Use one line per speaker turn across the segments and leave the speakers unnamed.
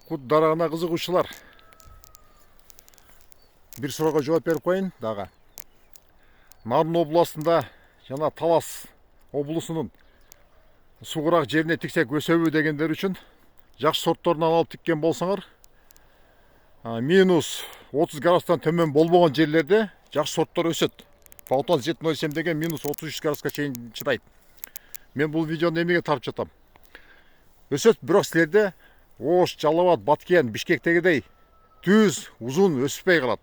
Кут дарагына кызыгуучулар, бир суроого жооп берип коеюн дагы. Нарын областында жана Талас облусунун суугураак жерине тиксек өсөбү дегендер үчүн жакшы сортторунан алып тиккен болсоңор, минус 30 градустан төмөн болбогон жерлерде жакшы сорттор өсөт. Палтон 707 деген минус 33 градуска чейин чыдайт. Мен бул видеону эмеге тарып жатам? Өсөт, бирок силерде Ош, Жалал-Абад, Баткен, Бишкектегидей түз, узун өспөй калат.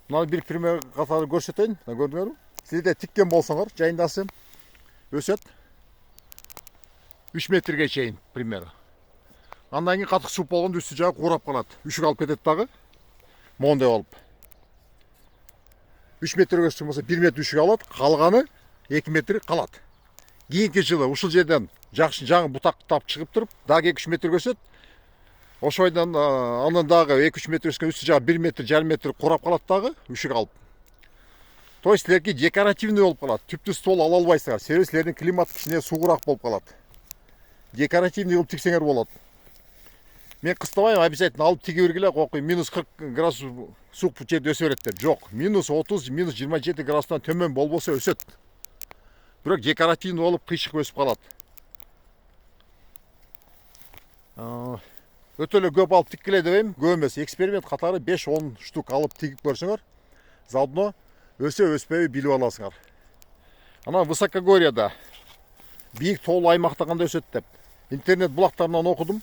Мына бир пример катары көрсөтөйүн. Көрдүңөрбү? Силерде тиккен болсоңор, жайындасы өсөт 3 метрге чейин примеры. Андан кийин катык сууп болгондо үстү жагы куурап калат. Үшүк алып кетет дагы. Мондой болуп. 3 метрге өссө болсо 1 метр үшүк алат, калганы 2 метр калат. Кийинки жылы ушул жерден жакшы жаңы бутактап чыгып туруп, дагы 2-3 метрге өсөт. Ошойдон анын дагы 2-3 метр өскөн үстү жагы 1 метр, жарым метр курап калат дагы, үшүк алып. То есть силерге декоративный болуп калат. Түптүү ствол ала албайсыңар. Себеби силердин климат кичине суугураак болуп калат. Декоративный кылып тиксеңер болот. Мен кыстабайм, обязательно алып тиге бергиле, кокуй минус 40 градус суук жерде өсө берет деп. Жок, минус 30, минус 27 градустан төмөн болбосо өсөт. Бирок декоративный болуп кыйшык өсүп калат. Өтө эле көп алып тиккиле дебейм, көп эмес. Эксперимент катары 5-10 штук алып тигип көрсөңөр, заодно өсө өспөйбү билип аласыңар. Анан высокогорьяда бийик тоолуу аймакта кандай өсөт деп интернет булактарынан окудум.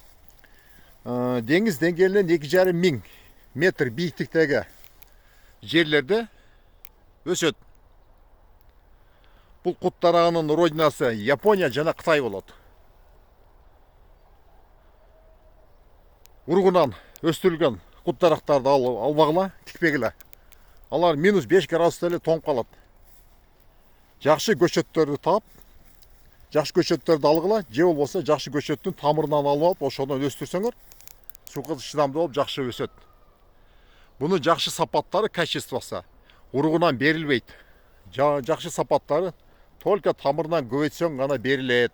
Деңиз деңгээлинен 2,5 миң метр бийиктиктеги жерлерде өсөт. Бул кут дарагынын родинасы Япония жана Кытай болот. Ургунан өстүрүлгөн кут дарактарды албагыла, тикпегиле. Алар минус 5 градуста эле тоңуп калат. Жакшы көчөттөрдү таап, жакшы көчөттөрдү алгыла, же болбосо жакшы көчөттүн тамырынан алып алып, ошондон өстүрсөңөр, сууга чыдамдуу болуп жакшы өсөт. Буну жакшы сапаттары, качествосы ургунан берилбейт. Жакшы сапаттары только тамырынан көбөйтсөң гана берилет.